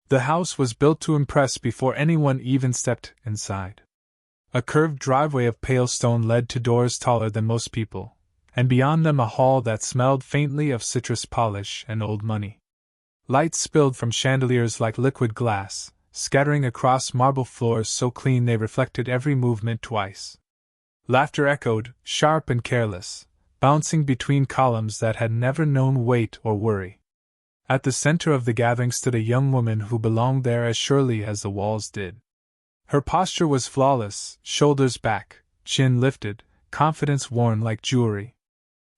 The house was built to impress before anyone even stepped inside. A curved driveway of pale stone led to doors taller than most people, and beyond them a hall that smelled faintly of citrus polish and old money. Lights spilled from chandeliers like liquid glass, scattering across marble floors so clean they reflected every movement twice. Laughter echoed, sharp and careless, bouncing between columns that had never known weight or worry. At the center of the gathering stood a young woman who belonged there as surely as the walls did. Her posture was flawless, shoulders back, chin lifted, confidence worn like jewelry.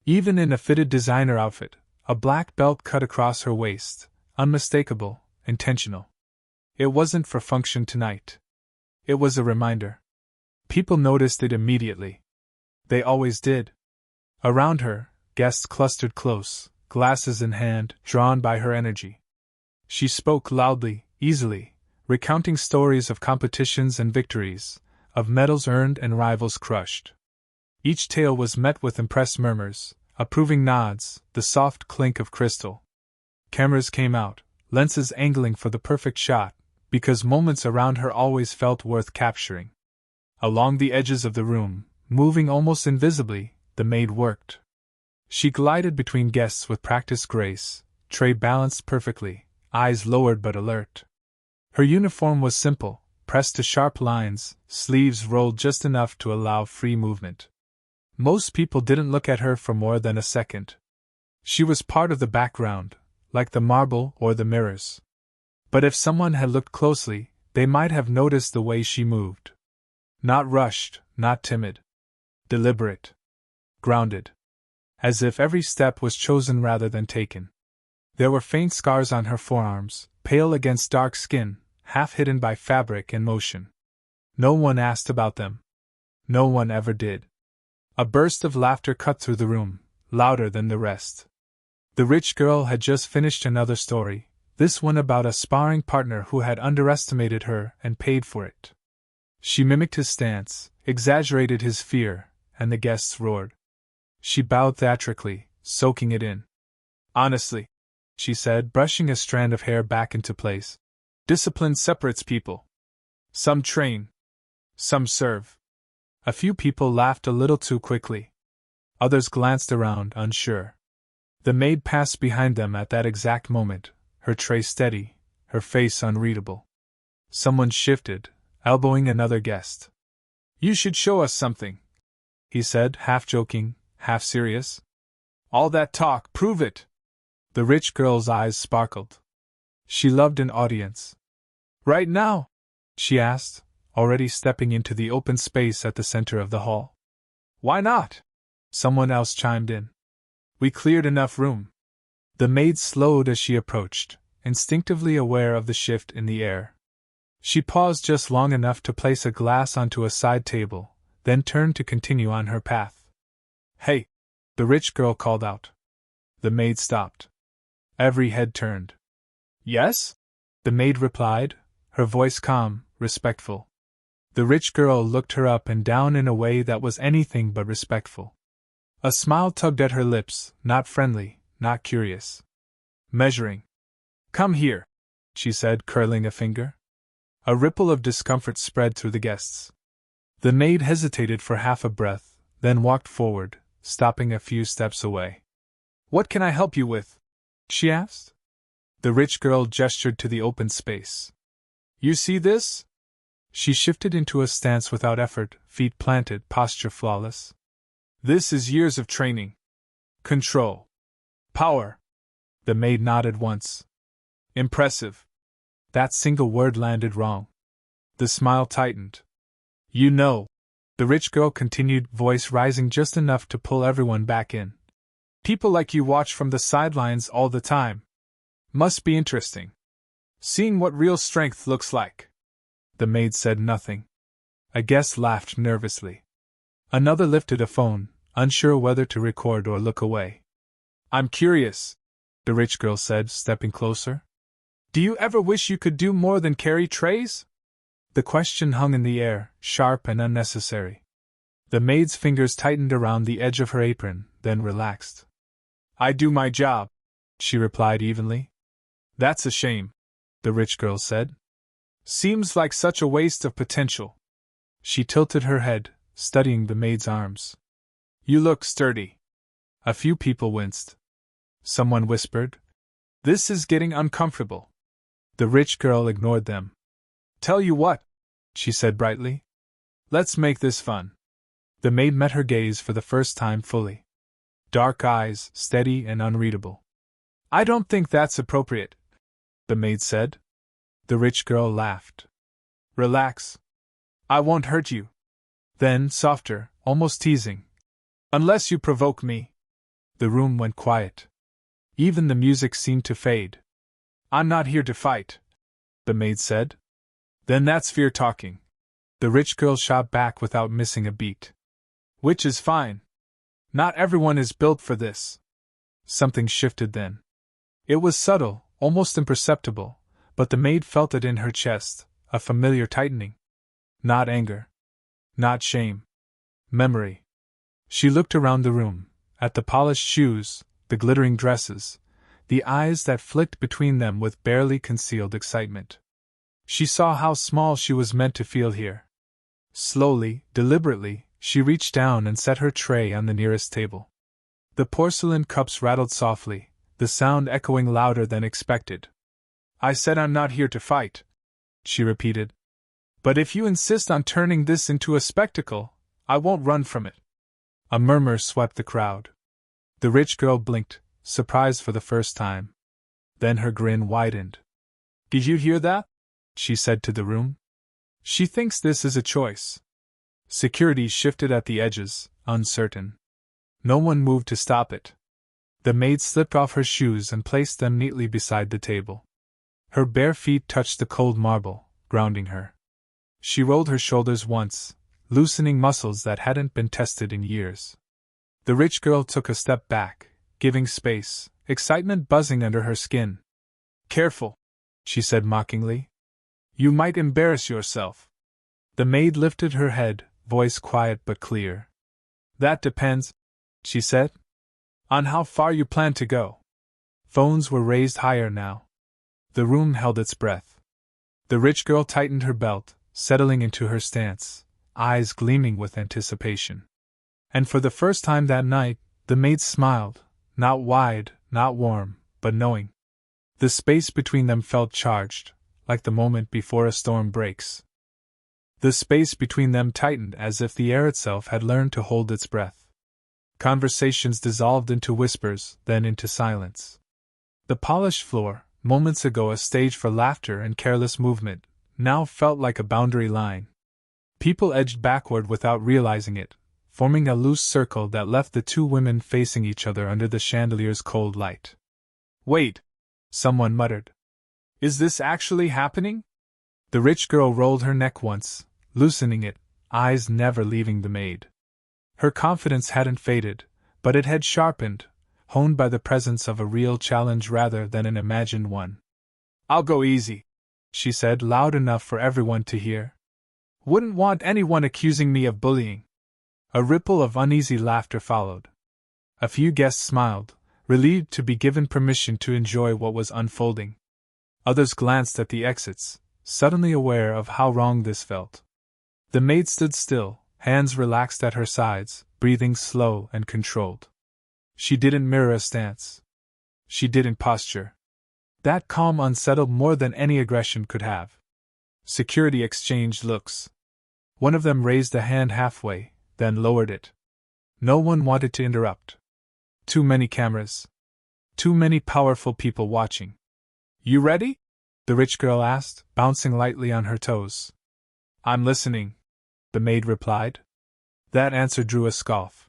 Even in a fitted designer outfit, a black belt cut across her waist, unmistakable, intentional. It wasn't for function tonight. It was a reminder. People noticed it immediately. They always did. Around her, guests clustered close, glasses in hand, drawn by her energy. She spoke loudly, easily, recounting stories of competitions and victories, of medals earned and rivals crushed. Each tale was met with impressed murmurs, approving nods, the soft clink of crystal. Cameras came out, lenses angling for the perfect shot, because moments around her always felt worth capturing. Along the edges of the room, moving almost invisibly, the maid worked. She glided between guests with practiced grace, tray balanced perfectly, eyes lowered but alert. Her uniform was simple, pressed to sharp lines, sleeves rolled just enough to allow free movement. Most people didn't look at her for more than a second. She was part of the background, like the marble or the mirrors. But if someone had looked closely, they might have noticed the way she moved. Not rushed, not timid. Deliberate. Grounded. As if every step was chosen rather than taken. There were faint scars on her forearms, pale against dark skin, half hidden by fabric and motion. No one asked about them. No one ever did. A burst of laughter cut through the room, louder than the rest. The rich girl had just finished another story, this one about a sparring partner who had underestimated her and paid for it. She mimicked his stance, exaggerated his fear, and the guests roared. She bowed theatrically, soaking it in. Honestly, she said, brushing a strand of hair back into place, discipline separates people. Some train. Some serve. A few people laughed a little too quickly. Others glanced around, unsure. The maid passed behind them at that exact moment, her tray steady, her face unreadable. Someone shifted, elbowing another guest. You should show us something, he said, half joking, half serious. All that talk, prove it. The rich girl's eyes sparkled. She loved an audience. Right now? She asked, already stepping into the open space at the center of the hall. Why not? Someone else chimed in. We cleared enough room. The maid slowed as she approached, instinctively aware of the shift in the air. She paused just long enough to place a glass onto a side table, then turned to continue on her path. Hey! The rich girl called out. The maid stopped. Every head turned. Yes? The maid replied, her voice calm, respectful. The rich girl looked her up and down in a way that was anything but respectful. A smile tugged at her lips, not friendly, not curious. Measuring. Come here, she said, curling a finger. A ripple of discomfort spread through the guests. The maid hesitated for half a breath, then walked forward, stopping a few steps away. What can I help you with? She asked. The rich girl gestured to the open space. You see this? She shifted into a stance without effort, feet planted, posture flawless. This is years of training. Control. Power. The maid nodded once. Impressive. That single word landed wrong. The smile tightened. You know, the rich girl continued, voice rising just enough to pull everyone back in. People like you watch from the sidelines all the time. Must be interesting. Seeing what real strength looks like. The maid said nothing. A guest laughed nervously. Another lifted a phone, unsure whether to record or look away. I'm curious, the rich girl said, stepping closer. Do you ever wish you could do more than carry trays? The question hung in the air, sharp and unnecessary. The maid's fingers tightened around the edge of her apron, then relaxed. I do my job, she replied evenly. That's a shame. the rich girl said. Seems like such a waste of potential. She tilted her head, studying the maid's arms. You look sturdy. A few people winced. Someone whispered, This is getting uncomfortable. The rich girl ignored them. Tell you what, she said brightly. Let's make this fun. The maid met her gaze for the first time fully. Dark eyes, steady and unreadable. I don't think that's appropriate, the maid said. The rich girl laughed. Relax. I won't hurt you. Then, softer, almost teasing. Unless you provoke me. The room went quiet. Even the music seemed to fade. I'm not here to fight, the maid said. Then that's fear talking. The rich girl shot back without missing a beat. Which is fine. Not everyone is built for this. Something shifted then. It was subtle, almost imperceptible, but the maid felt it in her chest, a familiar tightening. Not anger. Not shame. Memory. She looked around the room, at the polished shoes, the glittering dresses, the eyes that flicked between them with barely concealed excitement. She saw how small she was meant to feel here. Slowly, deliberately, she reached down and set her tray on the nearest table. The porcelain cups rattled softly, the sound echoing louder than expected. I said I'm not here to fight, she repeated. But if you insist on turning this into a spectacle, I won't run from it. A murmur swept the crowd. The rich girl blinked, surprised for the first time. Then her grin widened. Did you hear that? She said to the room. She thinks this is a choice. Security shifted at the edges, uncertain. No one moved to stop it. The maid slipped off her shoes and placed them neatly beside the table. Her bare feet touched the cold marble, grounding her. She rolled her shoulders once, loosening muscles that hadn't been tested in years. The rich girl took a step back, giving space, excitement buzzing under her skin. Careful, she said mockingly. You might embarrass yourself. The maid lifted her head, voice quiet but clear. That depends, she said, on how far you plan to go. Phones were raised higher now. The room held its breath. The rich girl tightened her belt, settling into her stance, eyes gleaming with anticipation. And for the first time that night, the maid smiled, not wide, not warm, but knowing. The space between them felt charged, like the moment before a storm breaks. The space between them tightened as if the air itself had learned to hold its breath. Conversations dissolved into whispers, then into silence. The polished floor, moments ago a stage for laughter and careless movement, now felt like a boundary line. People edged backward without realizing it, forming a loose circle that left the two women facing each other under the chandelier's cold light. Wait, someone muttered. Is this actually happening? The rich girl rolled her neck once, loosening it, eyes never leaving the maid. Her confidence hadn't faded, but it had sharpened, honed by the presence of a real challenge rather than an imagined one. I'll go easy, she said loud enough for everyone to hear. Wouldn't want anyone accusing me of bullying. A ripple of uneasy laughter followed. A few guests smiled, relieved to be given permission to enjoy what was unfolding. Others glanced at the exits, suddenly aware of how wrong this felt. The maid stood still, hands relaxed at her sides, breathing slow and controlled. She didn't mirror a stance. She didn't posture. That calm unsettled more than any aggression could have. Security exchanged looks. One of them raised a hand halfway, then lowered it. No one wanted to interrupt. Too many cameras. Too many powerful people watching. You ready? The rich girl asked, bouncing lightly on her toes. I'm listening, the maid replied. That answer drew a scoff.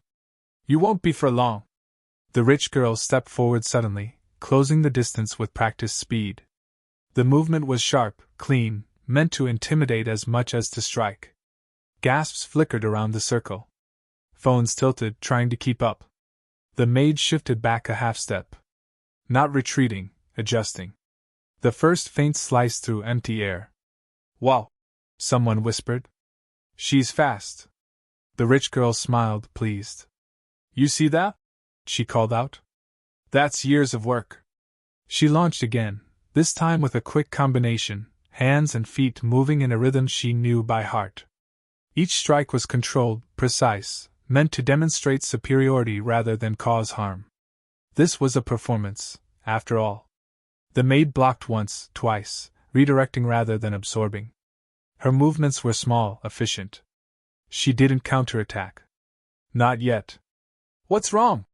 You won't be for long. The rich girl stepped forward suddenly, closing the distance with practiced speed. The movement was sharp, clean, meant to intimidate as much as to strike. Gasps flickered around the circle. Phones tilted, trying to keep up. The maid shifted back a half step. Not retreating, adjusting. The first feint sliced through empty air. Wow! Someone whispered. She's fast. The rich girl smiled, pleased. You see that? She called out. That's years of work. She launched again, this time with a quick combination, hands and feet moving in a rhythm she knew by heart. Each strike was controlled, precise, meant to demonstrate superiority rather than cause harm. This was a performance, after all. The maid blocked once, twice, redirecting rather than absorbing. Her movements were small, efficient. She didn't counterattack. Not yet. What's wrong?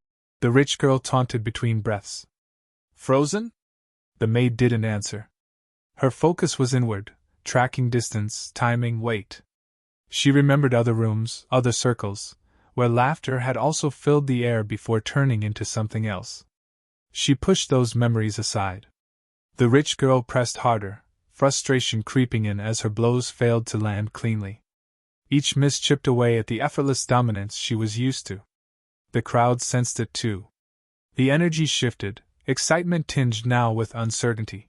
The rich girl taunted between breaths. Frozen? The maid didn't answer. Her focus was inward, tracking distance, timing, weight. She remembered other rooms, other circles, where laughter had also filled the air before turning into something else. She pushed those memories aside. The rich girl pressed harder, frustration creeping in as her blows failed to land cleanly. Each miss chipped away at the effortless dominance she was used to. The crowd sensed it too. The energy shifted, excitement tinged now with uncertainty.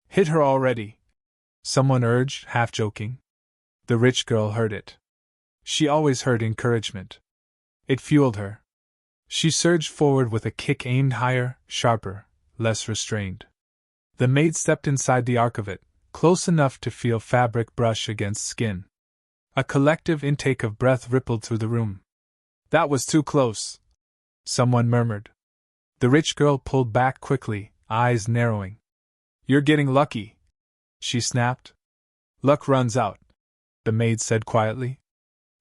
Hit her already, someone urged, half joking. The rich girl heard it. She always heard encouragement. It fueled her. She surged forward with a kick aimed higher, sharper, less restrained. The maid stepped inside the arc of it, close enough to feel fabric brush against skin. A collective intake of breath rippled through the room. That was too close, someone murmured. The rich girl pulled back quickly, eyes narrowing. You're getting lucky, she snapped. Luck runs out, the maid said quietly.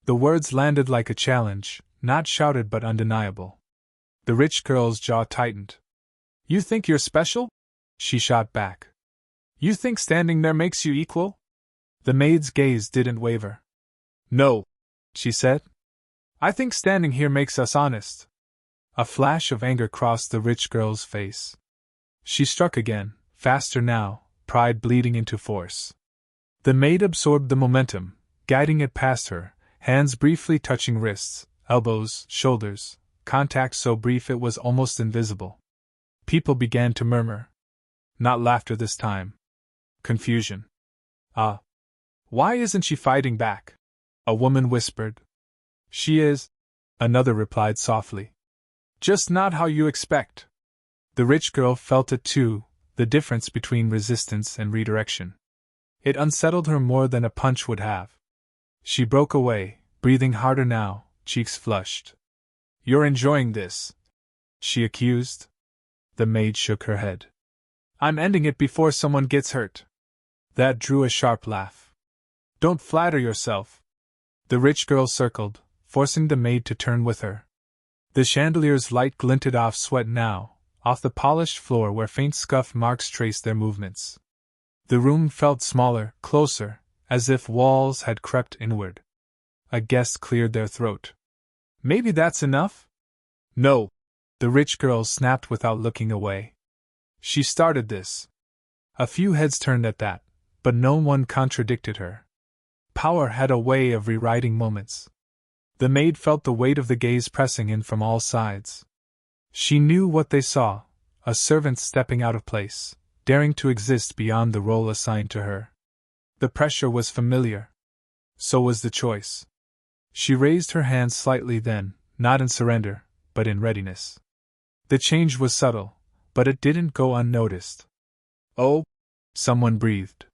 The words landed like a challenge, not shouted but undeniable. The rich girl's jaw tightened. You think you're special? She shot back. You think standing there makes you equal? The maid's gaze didn't waver. No, she said. I think standing here makes us honest. A flash of anger crossed the rich girl's face. She struck again, faster now, pride bleeding into force. The maid absorbed the momentum, guiding it past her, hands briefly touching wrists, elbows, shoulders, contact so brief it was almost invisible. People began to murmur. Not laughter this time. Confusion. Why isn't she fighting back? A woman whispered. She is, another replied softly. Just not how you expect. The rich girl felt it too, the difference between resistance and redirection. It unsettled her more than a punch would have. She broke away, breathing harder now, cheeks flushed. You're enjoying this, she accused. The maid shook her head. I'm ending it before someone gets hurt. That drew a sharp laugh. Don't flatter yourself. The rich girl circled, forcing the maid to turn with her. The chandelier's light glinted off sweat now, off the polished floor where faint scuff marks traced their movements. The room felt smaller, closer, as if walls had crept inward. A guest cleared their throat. Maybe that's enough? No, the rich girl snapped without looking away. She started this. A few heads turned at that, but no one contradicted her. Power had a way of rewriting moments. The maid felt the weight of the gaze pressing in from all sides. She knew what they saw, a servant stepping out of place, daring to exist beyond the role assigned to her. The pressure was familiar. So was the choice. She raised her hands slightly then, not in surrender, but in readiness. The change was subtle, but it didn't go unnoticed. Oh, someone breathed.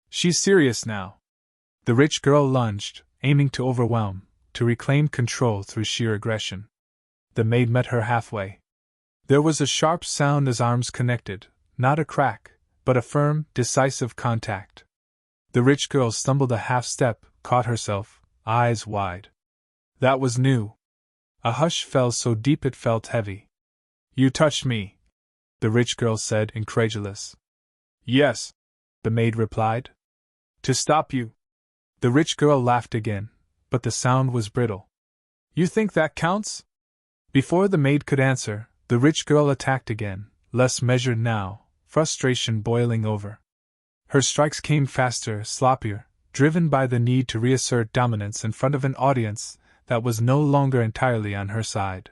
She's serious now. The rich girl lunged, aiming to overwhelm, to reclaim control through sheer aggression. The maid met her halfway. There was a sharp sound as arms connected, not a crack, but a firm, decisive contact. The rich girl stumbled a half step, caught herself, eyes wide. That was new. A hush fell so deep it felt heavy. You touched me, the rich girl said, incredulous. Yes, the maid replied. To stop you. The rich girl laughed again, but the sound was brittle. You think that counts? Before the maid could answer, the rich girl attacked again, less measured now, frustration boiling over. Her strikes came faster, sloppier, driven by the need to reassert dominance in front of an audience that was no longer entirely on her side.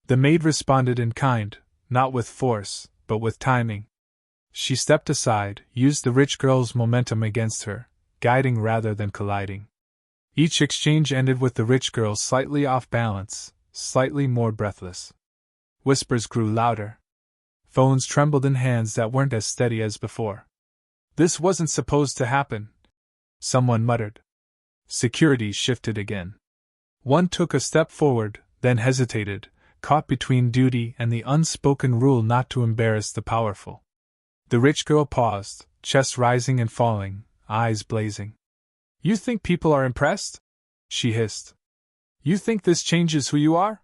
The maid responded in kind, not with force, but with timing. She stepped aside, used the rich girl's momentum against her, guiding rather than colliding. Each exchange ended with the rich girl slightly off balance, slightly more breathless. Whispers grew louder. Phones trembled in hands that weren't as steady as before. "This wasn't supposed to happen," someone muttered. Security shifted again. One took a step forward, then hesitated, caught between duty and the unspoken rule not to embarrass the powerful. The rich girl paused, chest rising and falling, eyes blazing. "You think people are impressed?" she hissed. "You think this changes who you are?"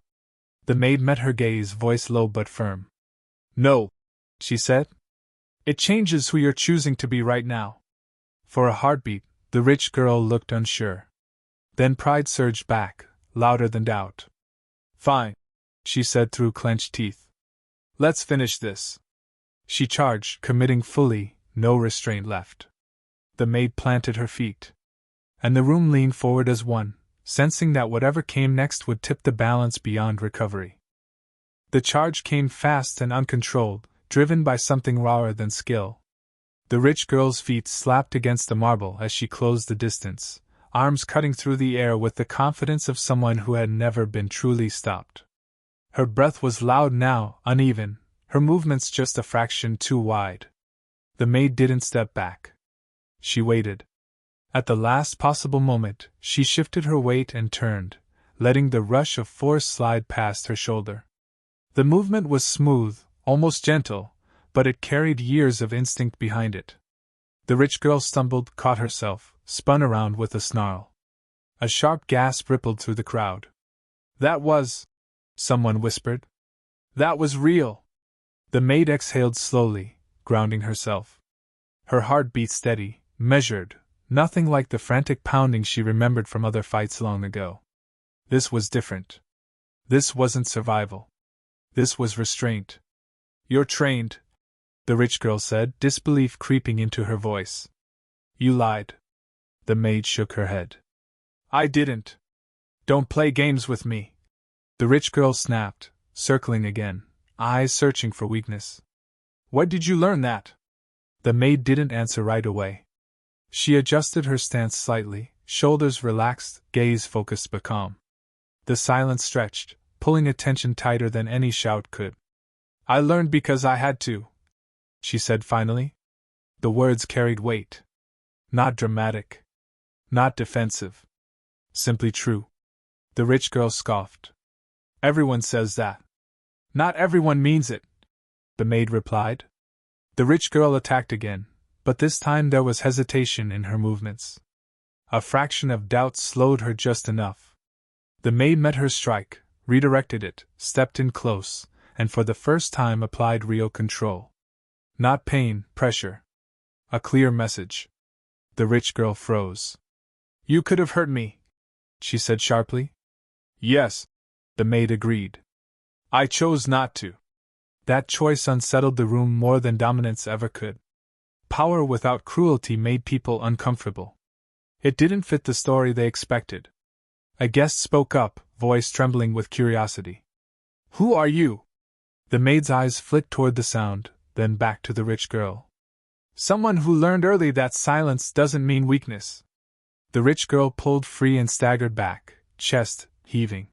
The maid met her gaze, voice low but firm. "No," she said. "It changes who you're choosing to be right now." For a heartbeat, the rich girl looked unsure. Then pride surged back, louder than doubt. "Fine," she said through clenched teeth. "Let's finish this." She charged, committing fully, no restraint left. The maid planted her feet. And the room leaned forward as one, sensing that whatever came next would tip the balance beyond recovery. The charge came fast and uncontrolled, driven by something rawer than skill. The rich girl's feet slapped against the marble as she closed the distance, arms cutting through the air with the confidence of someone who had never been truly stopped. Her breath was loud now, uneven, her movements just a fraction too wide. The maid didn't step back. She waited. At the last possible moment, she shifted her weight and turned, letting the rush of force slide past her shoulder. The movement was smooth, almost gentle, but it carried years of instinct behind it. The rich girl stumbled, caught herself, spun around with a snarl. A sharp gasp rippled through the crowd. "That was," someone whispered. "That was real." The maid exhaled slowly, grounding herself. Her heart beat steady, measured, nothing like the frantic pounding she remembered from other fights long ago. This was different. This wasn't survival. This was restraint. "You're trained," the rich girl said, disbelief creeping into her voice. "You lied." The maid shook her head. "I didn't. Don't play games with me." The rich girl snapped, circling again, eyes searching for weakness. "Where did you learn that?" The maid didn't answer right away. She adjusted her stance slightly, shoulders relaxed, gaze focused but calm. The silence stretched, pulling attention tighter than any shout could. "I learned because I had to," she said finally. The words carried weight. Not dramatic. Not defensive. Simply true. The rich girl scoffed. "Everyone says that." "Not everyone means it," the maid replied. The rich girl attacked again, but this time there was hesitation in her movements. A fraction of doubt slowed her just enough. The maid met her strike, redirected it, stepped in close, and for the first time applied real control. Not pain, pressure. A clear message. The rich girl froze. "You could have hurt me," she said sharply. "Yes," the maid agreed. "I chose not to." That choice unsettled the room more than dominance ever could. Power without cruelty made people uncomfortable. It didn't fit the story they expected. A guest spoke up, voice trembling with curiosity. "Who are you?" The maid's eyes flicked toward the sound, then back to the rich girl. "Someone who learned early that silence doesn't mean weakness." The rich girl pulled free and staggered back, chest heaving.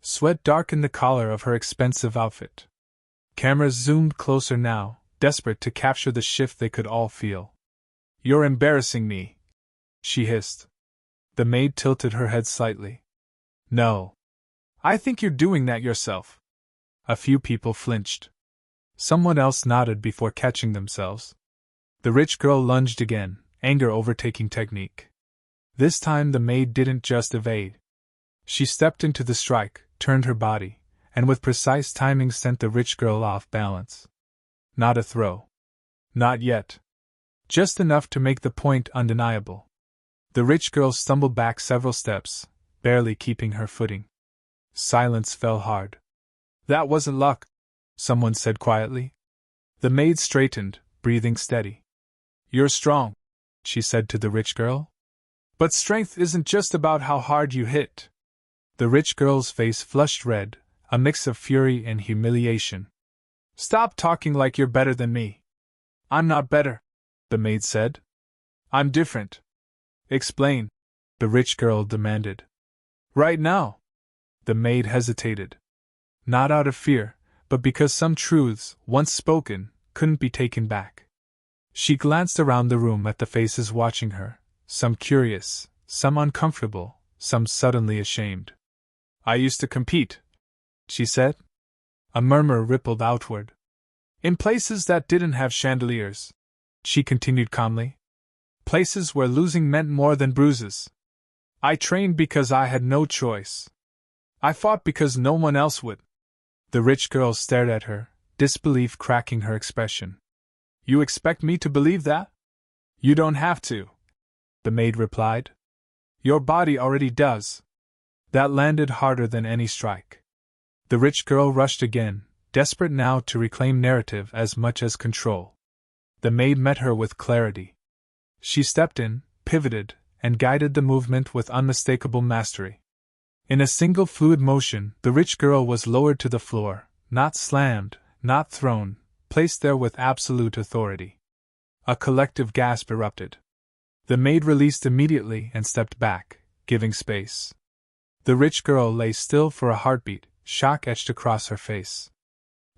Sweat darkened the collar of her expensive outfit. Cameras zoomed closer now, desperate to capture the shift they could all feel. "You're embarrassing me," she hissed. The maid tilted her head slightly. "No. I think you're doing that yourself." A few people flinched. Someone else nodded before catching themselves. The rich girl lunged again, anger overtaking technique. This time the maid didn't just evade. She stepped into the strike, turned her body, and with precise timing sent the rich girl off balance. Not a throw. Not yet. Just enough to make the point undeniable. The rich girl stumbled back several steps, barely keeping her footing. Silence fell hard. "That wasn't luck," someone said quietly. The maid straightened, breathing steady. "You're strong," she said to the rich girl. "But strength isn't just about how hard you hit." The rich girl's face flushed red, a mix of fury and humiliation. "Stop talking like you're better than me." "I'm not better," the maid said. "I'm different." "Explain," the rich girl demanded. "Right now." The maid hesitated. Not out of fear, but because some truths, once spoken, couldn't be taken back. She glanced around the room at the faces watching her, some curious, some uncomfortable, some suddenly ashamed. "I used to compete," she said. A murmur rippled outward. "In places that didn't have chandeliers," she continued calmly. "Places where losing meant more than bruises. I trained because I had no choice. I fought because no one else would." The rich girl stared at her, disbelief cracking her expression. "You expect me to believe that?" "You don't have to," the maid replied. "Your body already does." That landed harder than any strike. The rich girl rushed again, desperate now to reclaim narrative as much as control. The maid met her with clarity. She stepped in, pivoted, and guided the movement with unmistakable mastery. In a single fluid motion, the rich girl was lowered to the floor, not slammed, not thrown, placed there with absolute authority. A collective gasp erupted. The maid released immediately and stepped back, giving space. The rich girl lay still for a heartbeat, shock etched across her face.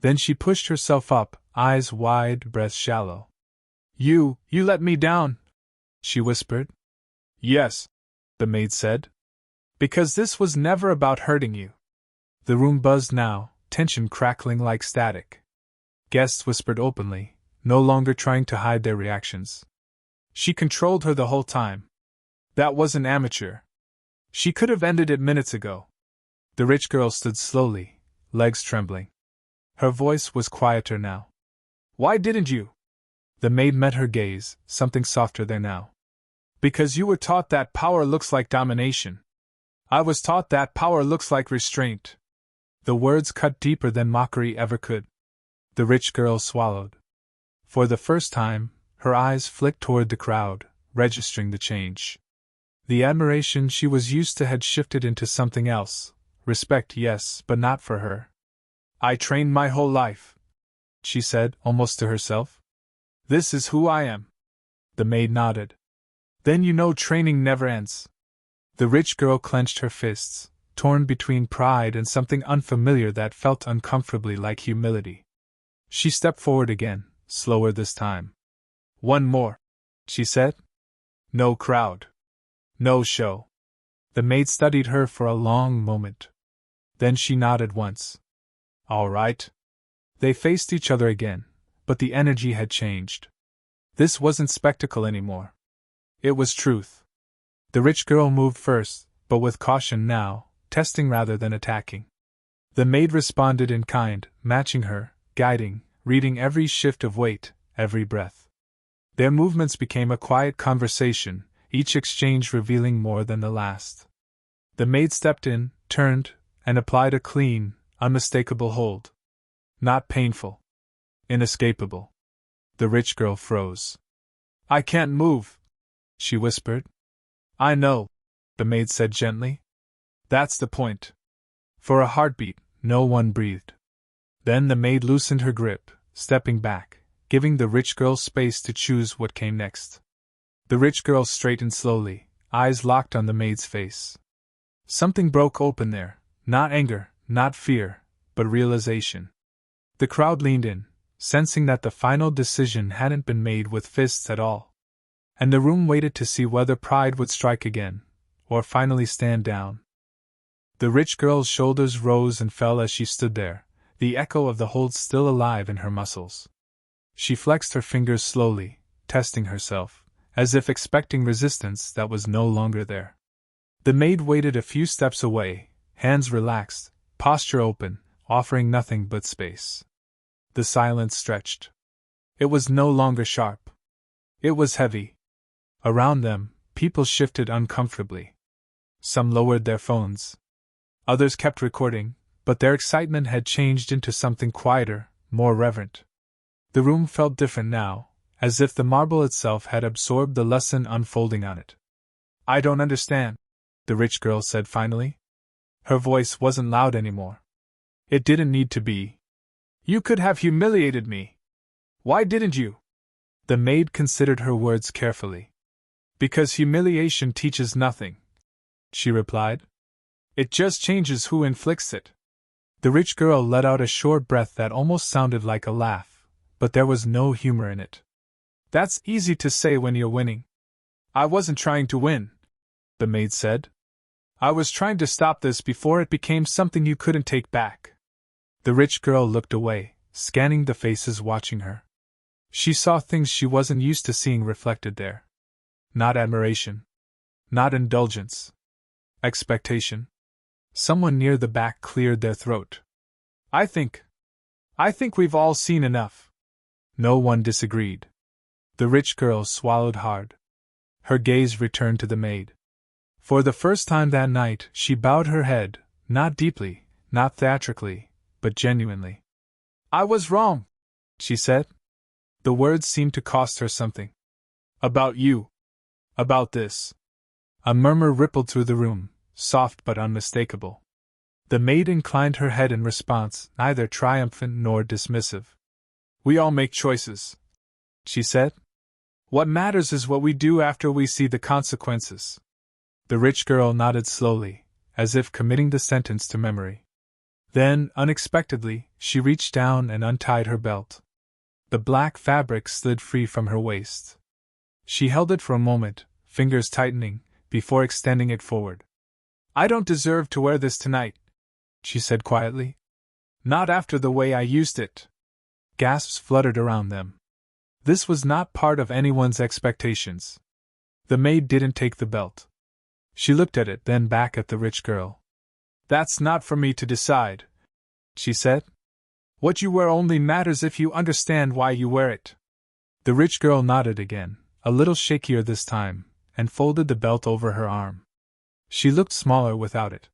Then she pushed herself up, eyes wide, breath shallow. You let me down," she whispered. "Yes," the maid said. "Because this was never about hurting you." The room buzzed now, tension crackling like static. Guests whispered openly, no longer trying to hide their reactions. "She controlled her the whole time. That was an amateur. She could have ended it minutes ago." The rich girl stood slowly, legs trembling. Her voice was quieter now. "Why didn't you?" The maid met her gaze, something softer there now. "Because you were taught that power looks like domination. I was taught that power looks like restraint." The words cut deeper than mockery ever could. The rich girl swallowed. For the first time, her eyes flicked toward the crowd, registering the change. The admiration she was used to had shifted into something else. Respect, yes, but not for her. "I trained my whole life," she said, almost to herself. "This is who I am." The maid nodded. "Then you know training never ends." The rich girl clenched her fists, torn between pride and something unfamiliar that felt uncomfortably like humility. She stepped forward again, slower this time. "One more," she said. "No crowd. No show." The maid studied her for a long moment. Then she nodded once. "All right." They faced each other again, but the energy had changed. This wasn't spectacle anymore. It was truth. The rich girl moved first, but with caution now, testing rather than attacking. The maid responded in kind, matching her, guiding, reading every shift of weight, every breath. Their movements became a quiet conversation, each exchange revealing more than the last. The maid stepped in, turned, and applied a clean, unmistakable hold. Not painful. Inescapable. The rich girl froze. "I can't move," she whispered. "I know," the maid said gently. "That's the point." For a heartbeat, no one breathed. Then the maid loosened her grip, stepping back, giving the rich girl space to choose what came next. The rich girl straightened slowly, eyes locked on the maid's face. Something broke open there, not anger, not fear, but realization. The crowd leaned in, sensing that the final decision hadn't been made with fists at all. And the room waited to see whether pride would strike again, or finally stand down. The rich girl's shoulders rose and fell as she stood there, the echo of the hold still alive in her muscles. She flexed her fingers slowly, testing herself, as if expecting resistance that was no longer there. The maid waited a few steps away, hands relaxed, posture open, offering nothing but space. The silence stretched. It was no longer sharp. It was heavy. Around them, people shifted uncomfortably. Some lowered their phones. Others kept recording, but their excitement had changed into something quieter, more reverent. The room felt different now, as if the marble itself had absorbed the lesson unfolding on it. "I don't understand," the rich girl said finally. Her voice wasn't loud anymore. It didn't need to be. "You could have humiliated me. Why didn't you?" The maid considered her words carefully. "Because humiliation teaches nothing," she replied. "It just changes who inflicts it." The rich girl let out a short breath that almost sounded like a laugh, but there was no humor in it. That's easy to say when you're winning. I wasn't trying to win, the maid said. I was trying to stop this before it became something you couldn't take back. The rich girl looked away, scanning the faces watching her. She saw things she wasn't used to seeing reflected there. Not admiration. Not indulgence. Expectation. Someone near the back cleared their throat. I think we've all seen enough. No one disagreed. The rich girl swallowed hard. Her gaze returned to the maid. For the first time that night, she bowed her head, not deeply, not theatrically, but genuinely. I was wrong, she said. The words seemed to cost her something. About you. About this. A murmur rippled through the room, soft but unmistakable. The maid inclined her head in response, neither triumphant nor dismissive. We all make choices, she said. What matters is what we do after we see the consequences. The rich girl nodded slowly, as if committing the sentence to memory. Then, unexpectedly, she reached down and untied her belt. The black fabric slid free from her waist. She held it for a moment, fingers tightening, before extending it forward. I don't deserve to wear this tonight, she said quietly. Not after the way I used it. Gasps fluttered around them. This was not part of anyone's expectations. The maid didn't take the belt. She looked at it, then back at the rich girl. That's not for me to decide, she said. What you wear only matters if you understand why you wear it. The rich girl nodded again, a little shakier this time, and folded the belt over her arm. She looked smaller without it.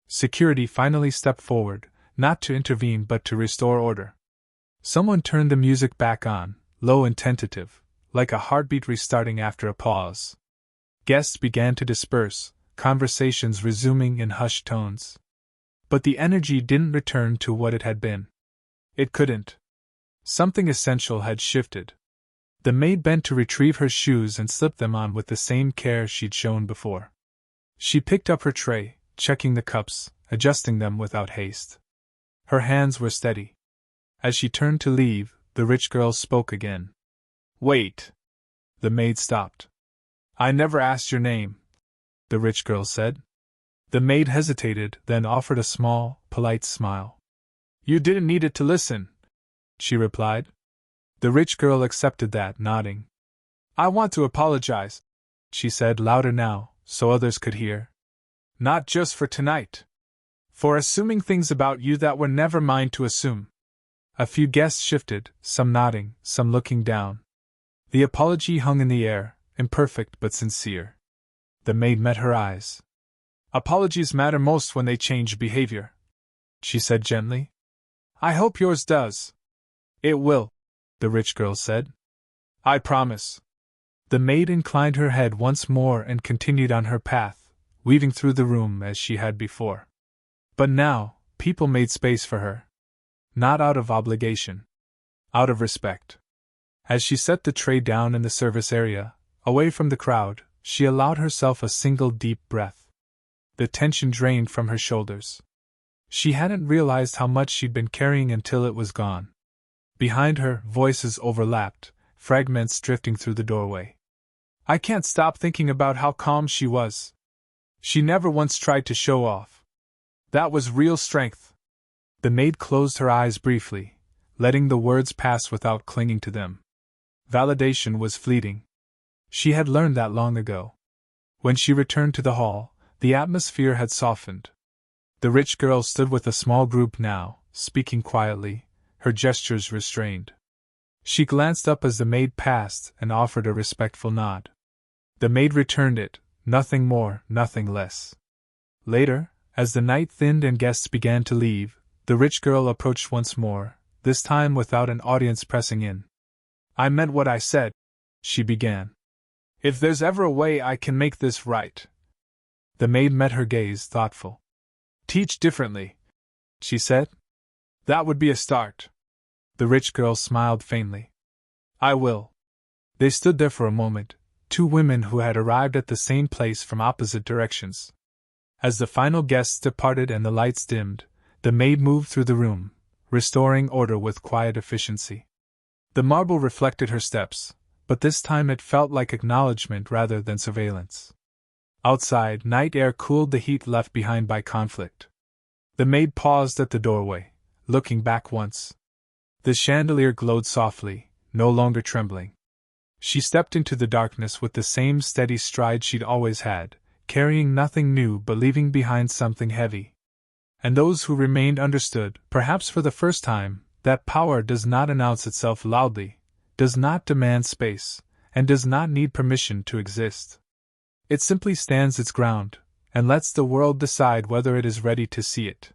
Security finally stepped forward, not to intervene but to restore order. Someone turned the music back on, low and tentative, like a heartbeat restarting after a pause. Guests began to disperse, conversations resuming in hushed tones. But the energy didn't return to what it had been. It couldn't. Something essential had shifted. The maid bent to retrieve her shoes and slipped them on with the same care she'd shown before. She picked up her tray, checking the cups, adjusting them without haste. Her hands were steady. As she turned to leave, the rich girl spoke again. Wait. The maid stopped. I never asked your name, the rich girl said. The maid hesitated, then offered a small, polite smile. You didn't need it to listen, she replied. The rich girl accepted that, nodding. I want to apologize, she said louder now, so others could hear. Not just for tonight. For assuming things about you that were never mine to assume. A few guests shifted, some nodding, some looking down. The apology hung in the air, imperfect but sincere. The maid met her eyes. Apologies matter most when they change behavior, she said gently. I hope yours does. It will, the rich girl said. I promise. The maid inclined her head once more and continued on her path, weaving through the room as she had before. But now, people made space for her. Not out of obligation. Out of respect. As she set the tray down in the service area, away from the crowd, she allowed herself a single deep breath. The tension drained from her shoulders. She hadn't realized how much she'd been carrying until it was gone. Behind her, voices overlapped, fragments drifting through the doorway. I can't stop thinking about how calm she was. She never once tried to show off. That was real strength. The maid closed her eyes briefly, letting the words pass without clinging to them. Validation was fleeting. She had learned that long ago. When she returned to the hall, the atmosphere had softened. The rich girl stood with a small group now, speaking quietly, her gestures restrained. She glanced up as the maid passed and offered a respectful nod. The maid returned it, nothing more, nothing less. Later, as the night thinned and guests began to leave, the rich girl approached once more, this time without an audience pressing in. I meant what I said, she began. If there's ever a way I can make this right. The maid met her gaze, thoughtful. Teach differently, she said. That would be a start. The rich girl smiled faintly. I will. They stood there for a moment, two women who had arrived at the same place from opposite directions. As the final guests departed and the lights dimmed, The maid moved through the room, restoring order with quiet efficiency. The marble reflected her steps, but this time it felt like acknowledgement rather than surveillance. Outside, night air cooled the heat left behind by conflict. The maid paused at the doorway, looking back once. The chandelier glowed softly, no longer trembling. She stepped into the darkness with the same steady stride she'd always had, carrying nothing new but leaving behind something heavy. And those who remained understood, perhaps for the first time, that power does not announce itself loudly, does not demand space, and does not need permission to exist. It simply stands its ground, and lets the world decide whether it is ready to see it.